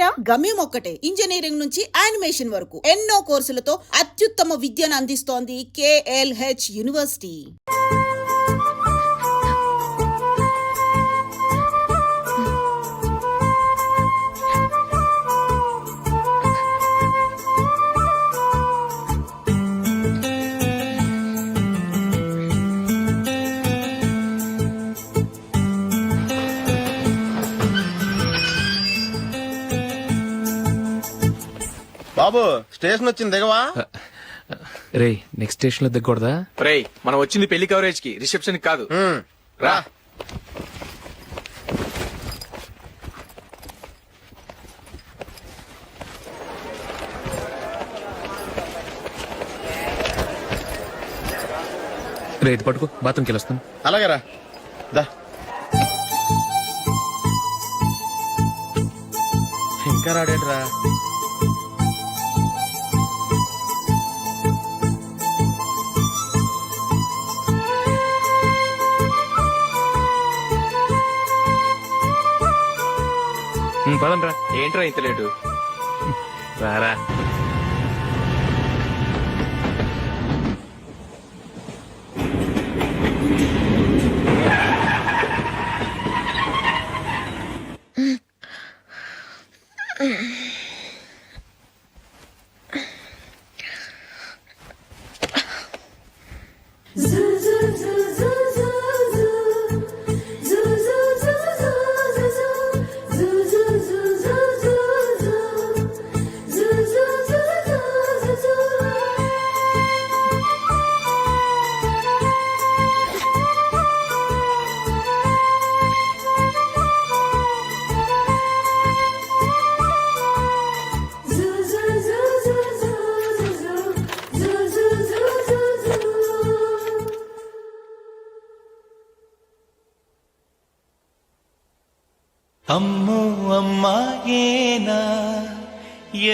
పేరా? గమ్యం ఒక్కటే, ఇంజనీరింగ్ నుంచి యానిమేషన్ వరకు ఎన్నో కోర్సులతో అత్యుత్తమ విద్యను అందిస్తోంది KLH యూనివర్సిటీ. బాబు స్టేషన్ వచ్చింది దిగవా? రే నెక్స్ట్ స్టేషన్ లో దిగకూడదా? రే మనం వచ్చింది పెళ్లి కవరేజ్ కి, రిసెప్షన్ కాదు. రా. రే ఇది పట్టుకో, బాత్రూమ్కి వెళ్ళొస్తాను. అలాగే రా. దా. ఇంకా రాడేట్రా? పదండ్రా. ఏంట్రా ఇంత లేటు? రారా. అమ్మో అమ్మాయేనా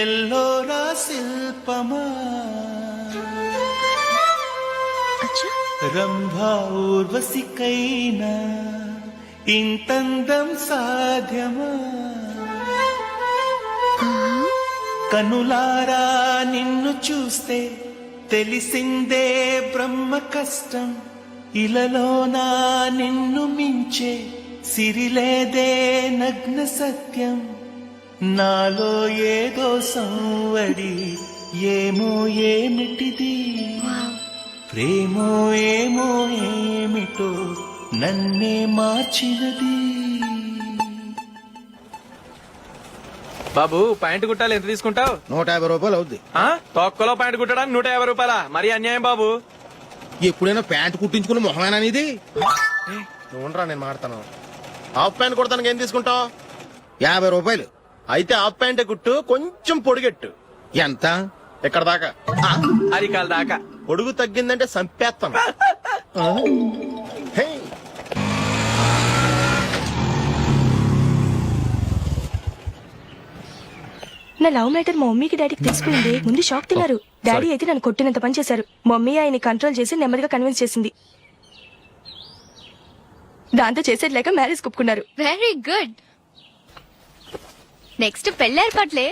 ఎల్లోరా శిల్పమా, రంభా ఊర్వశికైనా ఇంతందం సాధ్యమా, కనులారా నిన్ను చూస్తే తెలిసిందే బ్రహ్మ కష్టం, ఇలలోనా నిన్ను మించే సిరిలేదే నగ్న సత్యం, నాలో ఏదో సంవడి ఏమో ఏమిటిది, ప్రేమో ఏమో ఏమిటో నన్నే మార్చినది. బాబు ప్యాంటు కుట్టాలి, ఎంత తీసుకుంటావు? 150 రూపాయలు అవుద్ది. తొక్కలో ప్యాంటు కుట్టడానికి 150 రూపాయలా? మరి అన్యాయం బాబు. ఎప్పుడైనా ప్యాంట్ కుట్టించుకుని మొహమేనా ఇది? ఉండరా, నేను మాడతాను. హాఫ్ ప్యాంట్ కుడతానికి ఏం తీసుకుంటావు? 50 రూపాయలు. అయితే హాఫ్ ప్యాంటే కుట్టు, కొంచెం పొడిగెట్టు. ఎంత? ఇక్కడ దాకా, అరికాల దాకా. పొడుగు తగ్గిందంటే సంపేస్తాను. హే. నా లవ్ మ్యాటర్ మా మమ్మీకి డాడీకి తెలిసిపోయింది. ముందు షాక్ తిన్నారు. డాడీ అయితే నన్ను కొట్టినంత పని చేశారు. మమ్మీ ఆయన్ని కంట్రోల్ చేసి నెమ్మదిగా కన్విన్స్ చేసింది. దాంతో చేసేది లేక మ్యారేజ్ ఒప్పుకున్నారు. Very good. నెక్స్ట్ పెళ్లి ఏర్పాట్లే.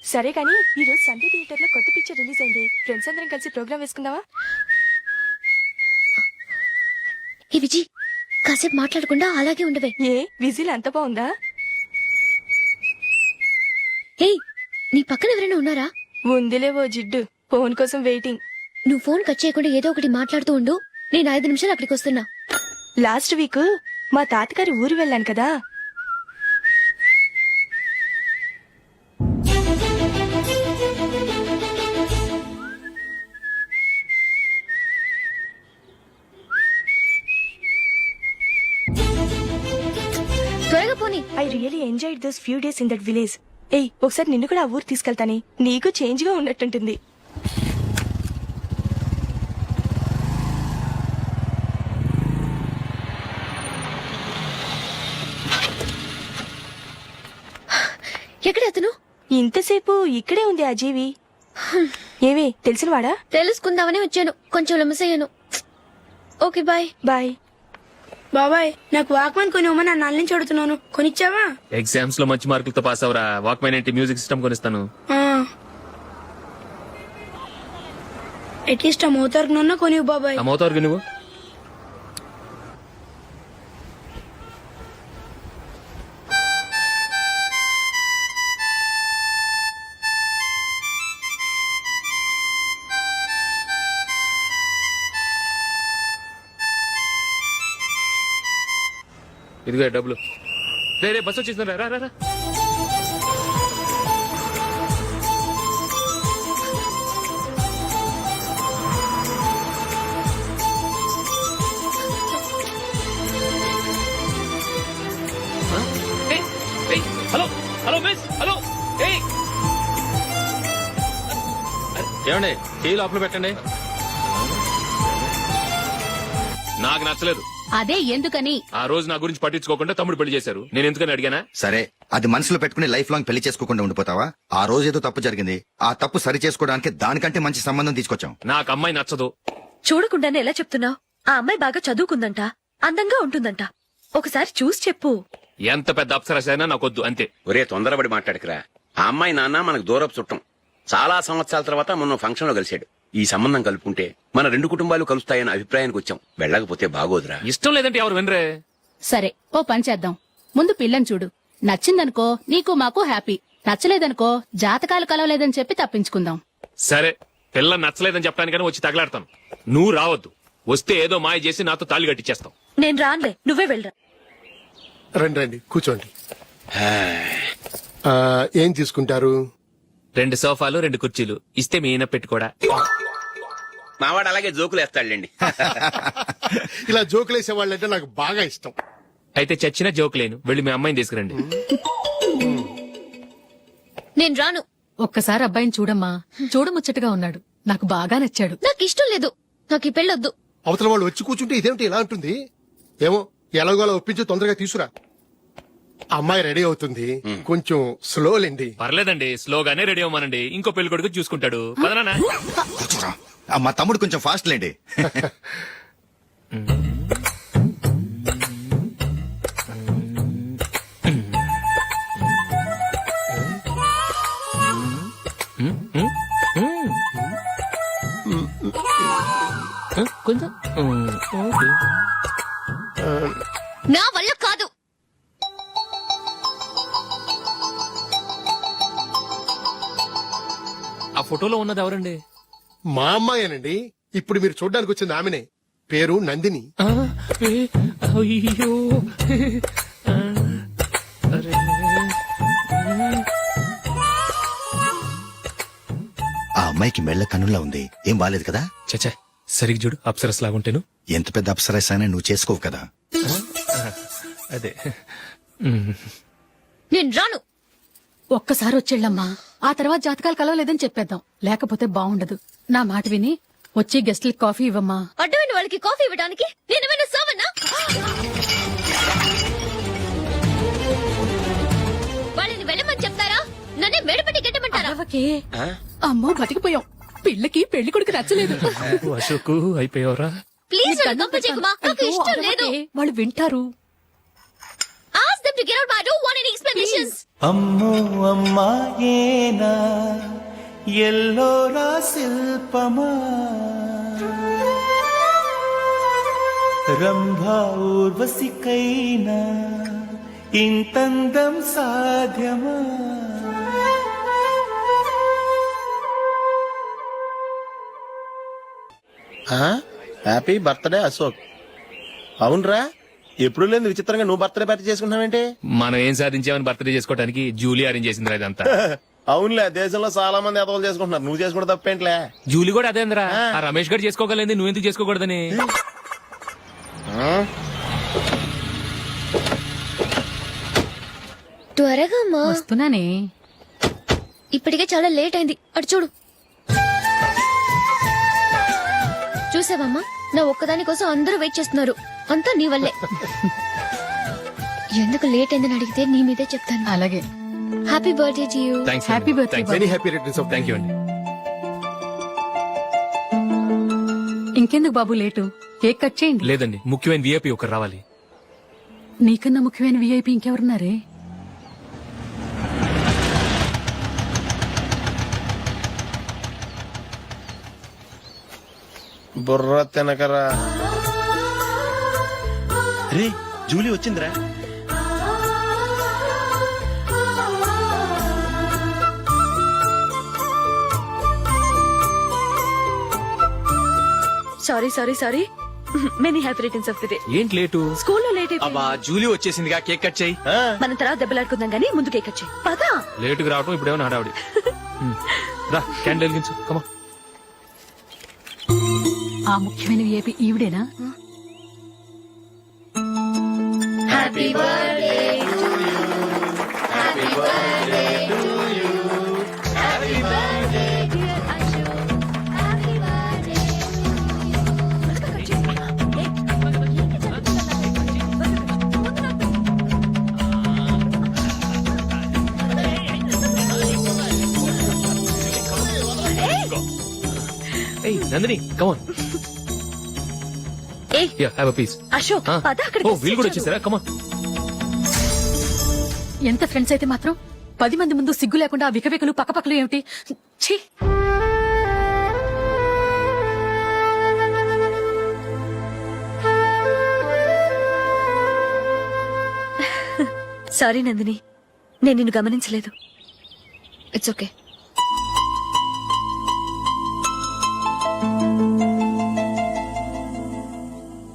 సరే కానీ ఈ రోజు సండే థియేటర్ లో కొత్త పిక్చర్ రిలీజ్ అయింది. ఫ్రెండ్స్ అందరం కలిసి ప్రోగ్రామ్ వేసుకుందావా? ఈ విజి కాసేపు మాట్లాడకుండా అలాగే ఉండవే. ఏ విజిల్ అంత బాగుందా? ఏయ్, నీ పక్కన ఎవరైనా ఉన్నారా? ఉందిలే ఓ జిడ్డు, ఫోన్ కోసం వెయిటింగ్. నువ్వు ఫోన్ కట్ చేయకుండా ఏదో ఒకటి మాట్లాడుతూ ఉండు. నేను 5 నిమిషాలు అక్కడికి వస్తున్నా. లాస్ట్ వీక్ మా తాతగారి ఊరు వెళ్ళాను కదా. త్వరగా పోనీ. I really enjoyed those few days in that village. ఏయ్, ఒకసారి నిన్ను కూడా ఆ ఊరు తీసుకెళ్తానే, నీకు చేంజ్ గా ఉన్నట్టుంటుంది. ఎక్కడ అతను? ఇంతసేపు ఇక్కడే ఉంది ఆ జీవి. ఏవి తెలిసినవాడా? తెలుసుకుందామని వచ్చాను, కొంచెం లెమసయ్యాను. Okay bye. బాయ్. బాబాయ్ నాకు వాక్మన్ కొనివ్వమని నా నాన్న నుంచి అడుగుతున్నాను, కొనిచ్చావా? ఎగ్జామ్స్ లో మంచి మార్కులతో పాస్ అవరా. వాక్మెన్ ఏంటి, మ్యూజిక్ సిస్టమ్ కొనిస్తాను. అట్లీస్ట్ ఆ మోతార్కు నన్న కొనివ్వు బాబాయ్. అమ్మవుతావు నువ్వు. ఇదిగో డబ్బులు. రే బస్ వచ్చేసింది, రా రా రా. Hello hello miss, hello. ఏమండి, టీ లోపల పెట్టండి. నాకు నచ్చలేదు. అదే ఎందుకని? ఆ రోజు నా గురించి పట్టించుకోకుండా తమ్ముడు పెళ్లి చేశారు. నేను ఎందుకని అడిగానా? సరే, అది మనసులో పెట్టుకుని లైఫ్ లాంగ్ పెళ్లి చేసుకోకుండా ఉండిపోతావా? ఆ రోజు ఏదో తప్పు జరిగింది, ఆ తప్పు సరి చేసుకోవడానికి దానికంటే మంచి సంబంధం తీసుకొచ్చాం. నాకు అమ్మాయి నచ్చదు. చూడకుండానే ఎలా చెప్తున్నావు? ఆ అమ్మాయి బాగా చదువుకుందంట, అందంగా ఉంటుందంట. ఒకసారి చూసి చెప్పు. ఎంత పెద్ద అప్సరస అయినా నాకొద్దు, అంతే. ఒరే తొందరపడి మాట్లాడకురా. ఆ అమ్మాయి నాన్న మనకు దూరపు చుట్టం. చాలా సంవత్సరాల తర్వాత మొన్న ఫంక్షన్ లో కలిశాడు. ఈ సంబంధం కలుపుకుంటే మన రెండు కుటుంబాలు కలుస్తాయన్న అభిప్రాయానికి వచ్చాం. వెళ్ళకపోతే బాగోదురా. ఇష్టం లేదంటే ఎవరు వినరే. సరే, ఓ పని చేద్దాం. ముందు పిల్లని చూడు. నచ్చిందనుకో నీకు మాకు హ్యాపీ. నచ్చలేదనుకో జాతకాలు కలవలేదని చెప్పి తప్పించుకుందాం. సరే, పిల్ల నచ్చలేదని చెప్పడానికని వచ్చి తగలాడతాను. నువ్వు రావద్దు. వస్తే ఏదో మాయ చేసి నాతో తాళి కట్టించేస్తావు. నేను రానులే, నువ్వే వెళ్ళరా. రండి రండి కూర్చోండి. ఏం తీసుకుంటారు? 2 సోఫాలు 2 కుర్చీలు ఇస్తే మీ ఈయన పెట్టుకోడా. మావాడు అలాగే జోకులు వేస్తాడులేండి. ఇలా జోకులేసే వాళ్ళంటే నాకు బాగా ఇష్టం. అయితే చచ్చిన జోక్ లేను. వెళ్ళి మీ అమ్మాయిని తీసుకురండి. నేను రాను. ఒక్కసారి అబ్బాయిని చూడమ్మా. చూడముచ్చటగా ఉన్నాడు, నాకు బాగా నచ్చాడు. నాకు ఇష్టం లేదు, నాకు ఈ పెళ్ళొద్దు. అవతల వాళ్ళు వచ్చి కూర్చుంటే ఇదేమిటి ఇలా ఉంటుంది? ఏమో ఎలాగో అలా ఒప్పించి తొందరగా తీసుకురా. అమ్మాయి రెడీ అవుతుంది, కొంచెం స్లో లేండి. పర్లేదండి, స్లోగానే రెడీ అవ్వమనండి. ఇంకో పెళ్లి కొడుకు చూసుకుంటాడు. పదనా. కూర్చోరా. మా తమ్ముడు కొంచెం ఫాస్ట్ లేండి. కొంచెం నా వల్ల కాదు. ఆ ఫోటోలో ఉన్నది ఎవరండి? మా అమ్మాయేనండి. ఇప్పుడు మీరు చూడడానికి వచ్చింది ఆమెనే. పేరు నందిని. అయ్యో, ఆ అమ్మాయికి మెళ్ళ కన్నులా ఉంది, ఏం బాలేదు కదా? చచ్చా, సరిగ్గా చూడు, అప్సరస్ లాగుంటేను. ఎంత పెద్ద అప్సరస్ అయినా నువ్వు చేసుకోవు కదా. అదే. నేను రాను. ఒక్కసారి వచ్చేళ్ళమ్మా. ఆ తర్వాత జాతకాలు కలవలేదని చెప్పేద్దాం, లేకపోతే బాగుండదు. నా మాట విని వచ్చి గెస్ట్లకి కాఫీ ఇవ్వమ్మా. అడ్డమైన వాళ్ళకి కాఫీ ఇవ్వడానికి నేనేమైనా సోమన్నా? వాళ్ళని వెళ్ళమని చెప్తారా, నన్నే మేడపట్టి గెట్టమంటారా? అరవకే. అమ్మో బతికిపోయాం. పిల్లకి పెళ్లి కొడుకు నచ్చలేదు. అశోక్ అయిపోయావరా. ప్లీజ్ నన్ను పంపించేకుమా, నాకు ఇష్టం లేదు. వాళ్ళు వింటారు. Ask them to get out, but I don't want any explanations. అమ్మో అమ్మాయేనా ఎల్లోరా శిల్పమా రంభా ఊర్వశికైనా ఇంతందం సాధ్యమా? Happy birthday Ashok. అవునరా, ఎప్పుడు లేదు విచిత్రంగా నువ్వు బర్త్డే పార్టీ చేసుకుంటున్నావేంటి? మనం ఏం సాధించామని బర్త్డే చేసుకోవడానికి జూలీ అరేంజ్ చేసిందిరా ఇదంతా. అవునులే, దేశంలో చాలా మంది ఎదవలు చేసుకుంటున్నారు, నువ్వు చేసుకుంటే తప్పేంట్లే. జూలీ కూడా అదేంద్రా. ఆ రమేష్ గారు చేసుకోగలేదు, నువ్వెందుకు చేసుకోకూడదని. త్వరగా అమ్మా. వస్తున్నానే. ఇప్పటికే చాలా లేట్ అయింది, అటు చూడు. చూసావమ్మా, నా ఒక్కదాని కోసం అందరూ వెయిట్ చేస్తున్నారు. అంతా నీ వల్లే. ఎందుకు లేట్ అయిందని అడిగితే నీ మీదే చెప్తాను. అలాగే. Happy birthday to you. Thanks Happy birthday, very happy returns of thank you అండి. ఇంకెందుకు బాబు లేటు, కేక్ కట్ చేయండి. లేదండి, ముఖ్యమైన విఐపి ఒకరు రావాలి. నీకన్నా ముఖ్యమైన విఐపి ఇంకెవరున్నారే? బుర్ర తినకరా. రే జూలీ వచ్చిందిరా. Sorry many happy returns of the day. ఏంటి లేటు? స్కూల్లో లేట్ అబ్బా జూలీ వచ్చేసిందిగా, కేక్ కట్ చేయి. మనం తర్వాత దెబ్బలాడుకుందాం గానీ ముందు కేక్ వచ్చాయి పదా. లేటుగా రావటం ఇప్పుడేమో హడావుడి. రా క్యాండిల్ వెలిగించు, కమా. ఆ ముఖ్యమైన విఐపి ఈవిడేనా? ఏయ్ నందిని, కమాన్. ఏయ్ ya have a piece. Ashok పద అక్కడికి. ఓ వీళ్ళు కూడా వచ్చేసారా? కమాన్. ఎంత ఫ్రెండ్స్ అయితే మాత్రం 10 మంది ముందు సిగ్గు లేకుండా ఆ వికవికలు పక్కపక్కలు ఏమిటి? ఛీ! సారీ నందిని, నేను నిన్ను గమనించలేదు. It's okay.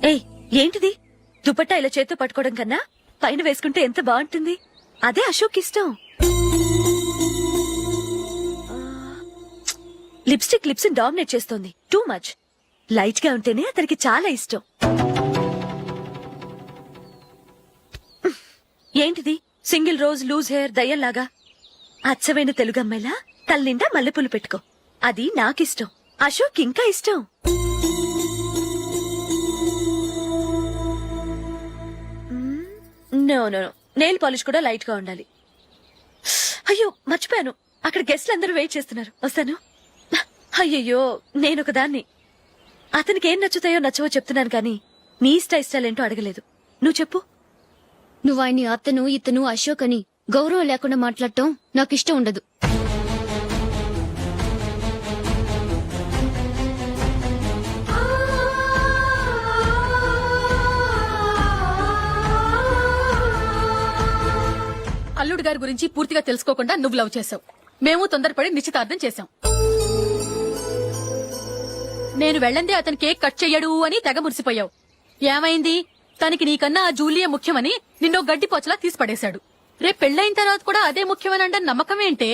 ఏయ్ ఏంటిది? దుపట్టా ఇలా చేత్తో పట్టుకోవడం కన్నా పైన వేసుకుంటే ఎంత బాగుంటుంది. అదే అశోక్ ఇష్టం. లిప్స్టిక్ లిప్స్ డామినేట్ చేస్తోంది. Too much. లైట్ గా ఉంటేనే అతనికి చాలా ఇష్టం. ఏంటిది? సింగిల్ రోజ్ లూజ్ హెయిర్ దయ్యంలాగా. అచ్చమైన తెలుగు అమ్మాయిలా తల నిండా మల్లెపూలు పెట్టుకో. అది నాకిష్టం. అశోక్ ఇంకా ఇష్టం. No no no, nail polish కూడా లైట్ గా ఉండాలి. అయ్యో మర్చిపోయాను, అక్కడ గెస్ట్లు అందరూ వెయిట్ చేస్తున్నారు. వస్తాను. అయ్యయ్యో నేనొక దాన్ని. అతనికి ఏం నచ్చుతాయో నచ్చవో చెప్తున్నాను కానీ నీ ఇష్టాలేంటో అడగలేదు. నువ్వు చెప్పు. నువ్వు ఆయన్ని అతను ఇతను అశోక్ అని గౌరవం లేకుండా మాట్లాడటం నాకు ఇష్టం ఉండదు. అల్లుడు గారి గురించి పూర్తిగా తెలుసుకోకుండా నువ్వు లవ్ చేసావు. మేము తొందరపడి నిశ్చితార్థం చేశాం. నేను వెళ్ళందే అతను కేక్ కట్ చెయ్యడు అని తెగ మురిసిపోయావు. ఏమైంది? తనకి నీకన్నా ఆ జూలియే ముఖ్యమని నిన్నో గడ్డి పోచలా తీసి పడేశాడు. రేపు పెళ్ళైన తర్వాత కూడా అదే ముఖ్యమని అంటే నమ్మకం ఏంటే?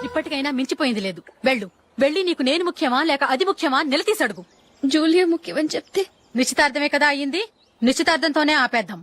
ఇప్పటికైనా మించిపోయింది లేదు. వెళ్ళి నీకు నేను ముఖ్యమా లేక అది ముఖ్యమా నిలదీసడుగు. జూలియా ముఖ్యమని చెప్తే నిశ్చితార్థమే కదా అయ్యింది. నిశ్చితార్థంతోనే ఆపేద్దాం.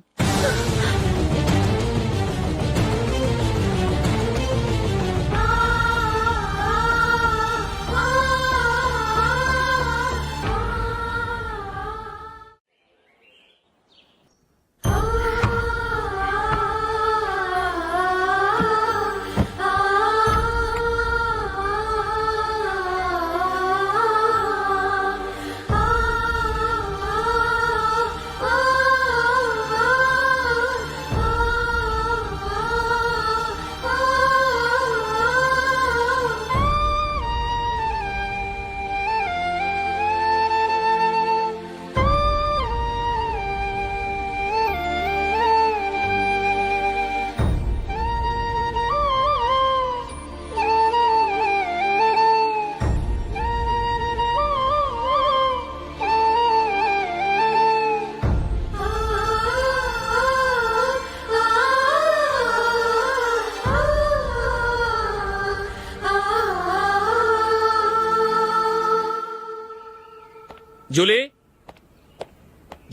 Julie,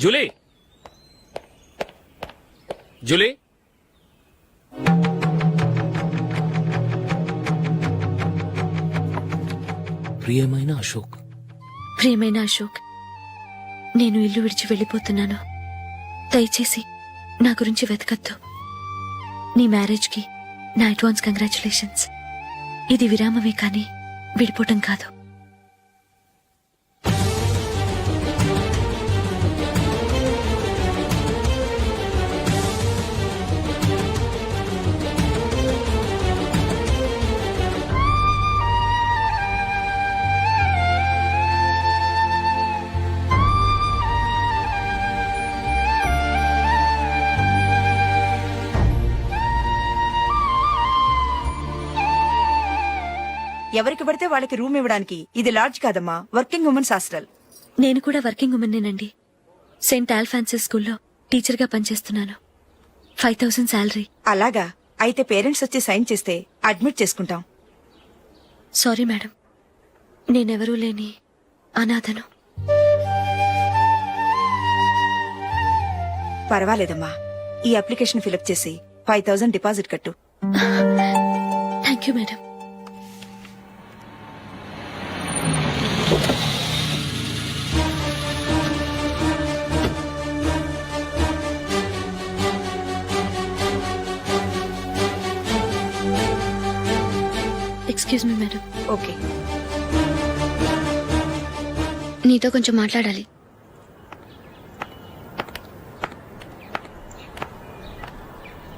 Julie, Julie. ప్రియమైన అశోక్. ప్రియమైన అశోక్, నేను ఇల్లు విడిచి వెళ్ళిపోతున్నాను. దయచేసి నా గురించి వెతకద్దు. నీ మ్యారేజ్ కి నా అడ్వాన్స్ కంగ్రాచులేషన్స్. ఇది విరామమే కానీ విడిపోవటం కాదు. ఎవరికి పడితే వాళ్ళకి రూమ్ ఇవ్వడానికి ఇది లాడ్జ్ కాదమ్మా, వర్కింగ్ ఉమెన్స్ హాస్టల్. నేను కూడా వర్కింగ్ ఉమెన్నేనండి. సెయింట్ ఆల్ఫాన్సిస్ స్కూల్లో టీచర్గా పనిచేస్తున్నాను. 5,000 శాలరీ. అలాగా, అయితే పేరెంట్స్ వచ్చి సైన్ చేస్తే అడ్మిట్ చేసుకుంటాం. సారీ మేడం, నేనెవరూ లేని అనాథను. పర్వాలేదమ్మా, ఈ అప్లికేషన్ ఫిలప్ చేసి 5,000 డిపాజిట్ కట్టు. Thank you madam. Excuse me madam. Okay. నీతో కొంచెం మాట్లాడాలి.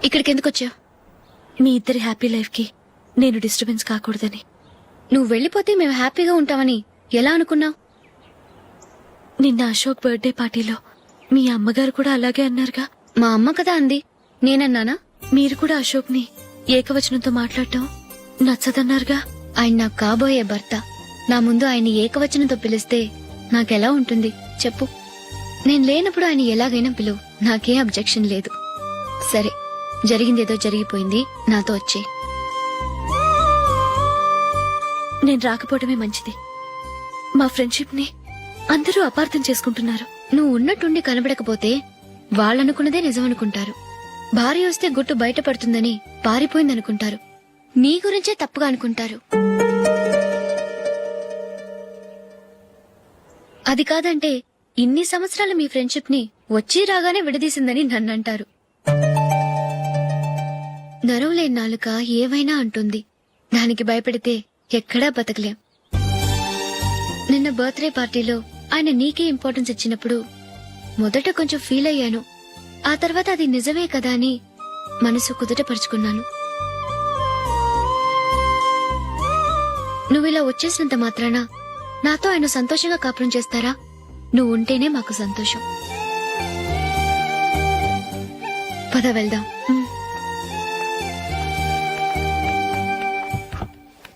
ఇక్కడికి ఎందుకు వచ్చావు? మీ ఇద్దరి హ్యాపీ లైఫ్ కి నేను డిస్టర్బెన్స్ కాకూడదని. నువ్వు వెళ్ళిపోతే మేము హ్యాపీగా ఉంటామని ఎలా అనుకున్నావు? నిన్న అశోక్ బర్త్డే పార్టీలో మీ అమ్మగారు కూడా అలాగే అన్నారుగా. మా అమ్మ కదా అంది, నేనన్నానా? మీరు కూడా అశోక్ ని ఏకవచనంతో మాట్లాడటం నచ్చదన్నారుగా. ఆయన నాకు కాబోయే భర్త. నా ముందు ఆయన ఏకవచనంతో పిలిస్తే నాకెలా ఉంటుంది చెప్పు? నేను లేనప్పుడు ఆయన ఎలాగైనా పిలువు, నాకేం అబ్జెక్షన్ లేదు. సరే, జరిగిందేదో జరిగిపోయింది, నాతో వచ్చే. నేను రాకపోవడమే మంచిది. మా ఫ్రెండ్షిప్ ని అందరూ అపార్థం చేసుకుంటున్నారు. నువ్వు ఉన్నట్టుండి కనబడకపోతే వాళ్ళనుకున్నదే నిజమనుకుంటారు. భార్య వస్తే గుట్టు బయటపడుతుందని పారిపోయిందనుకుంటారు. నీ గురించే తప్పుగా అనుకుంటారు. అది కాదంటే ఇన్ని సంవత్సరాలు మీ ఫ్రెండ్షిప్ ని వచ్చి రాగానే విడదీసిందని నన్నంటారు. నరవలేని నాలుక ఏవైనా అంటుంది. దానికి భయపడితే ఎక్కడా బతకలేం. నిన్న బర్త్డే పార్టీలో ఆయన నీకే ఇంపార్టెన్స్ ఇచ్చినప్పుడు మొదట కొంచెం ఫీల్ అయ్యాను. ఆ తర్వాత అది నిజమే కదా అని మనసు కుదుటపరుచుకున్నాను. నువ్విలా వచ్చేసినంత మాత్రాన నాతో ఆయన సంతోషంగా కాపురం చేస్తారా? నువ్వు ఉంటేనే మాకు సంతోషం. పద వెళ్దాం.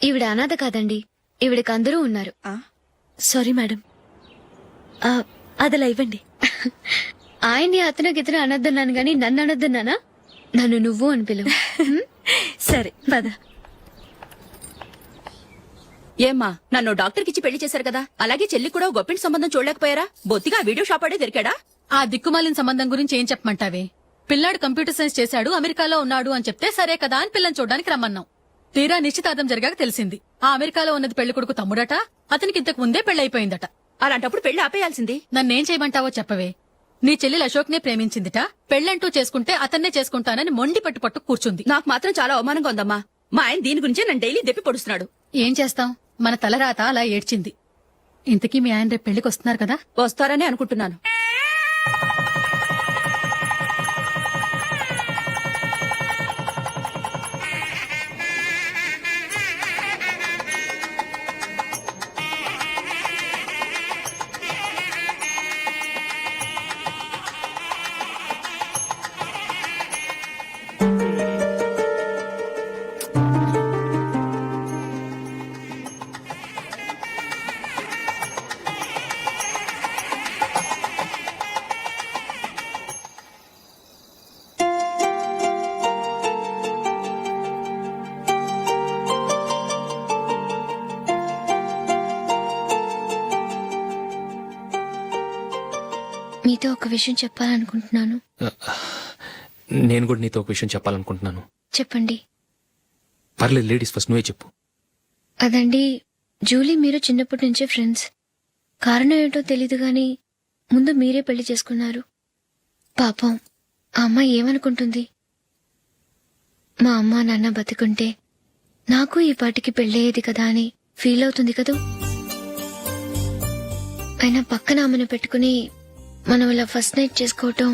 ఈవిడ అనాథ కాదండి, ఈవిడకి అందరూ ఉన్నారు. సారీ మేడం, అదలా ఇవ్వండి. ఆయన్ని అతను గితను అనొద్దన్నాను గాని నన్ను అనొద్దన్నానా? నన్ను నువ్వు అని పిలువు. సరే పద. ఏమ్మా, నన్ను డాక్టర్ కిచ్చి పెళ్లి చేశారు కదా, అలాగే చెల్లి కూడా గొప్పింటి సంబంధం చూడలేకపోయారా? బొత్తిగా వీడియో షాప్ ఆడే దొరికాడా? ఆ దిక్కుమాలిన సంబంధం గురించి ఏం చెప్పమంటావే? పిల్లాడు కంప్యూటర్ సైన్స్ చేశాడు, అమెరికాలో ఉన్నాడు అని చెప్తే సరే కదా అని పిల్లని చూడడానికి రమ్మన్నాం. తీరా నిశ్చితార్థం జరిగాక తెలిసింది ఆ అమెరికాలో ఉన్నది పెళ్లి కొడుకు తమ్ముడట, అతనికి ఇంతకు ముందే పెళ్లయిపోయిందట. అలాంటప్పుడు పెళ్లి ఆపేయాల్సింది. నన్నేం చేయమంటావో చెప్పవే? నీ చెల్లెలు అశోక్ నే ప్రేమించిందిట, పెళ్లంటూ చేసుకుంటే అతన్నే చేసుకుంటానని మొండి పట్టు కూర్చుంది. నాకు మాత్రం చాలా అవమానంగా ఉందమ్మా. మా ఆయన దీని గురించే నన్ను డైలీ దెప్పి పొడుస్తున్నాడు. ఏం చేస్తాం, మన తలరాత అలా ఏడ్చింది. ఇంతకీ మీ ఆయన రేపు పెళ్లికి వస్తున్నారు కదా? వస్తారని అనుకుంటున్నాను. మీతో ఒక విషయం చెప్పాలనుకుంటున్నాను. నేను కూడా నీతో ఒక విషయం చెప్పాలనుకుంటున్నాను. చెప్పండి. పర్లేదు, లేడీస్ ఫస్ట్, నువ్వే చెప్పు. అదండి, జూలీ మీరు చిన్నప్పటి నుంచే ఫ్రెండ్స్. కారణం ఏంటో తెలీదు గాని ముందు మీరే పెళ్లి చేసుకున్నారు. పాపం ఆ అమ్మాయి ఏమనుకుంటుంది? మా అమ్మ నాన్న బతికుంటే నాకు ఈ పాటికి పెళ్ళయ్యేది కదా అని ఫీల్ అవుతుంది కదూ. అయినా పక్కన ఆమెను పెట్టుకుని మనం ఇలా ఫస్ట్ నైట్ చేసుకోవటం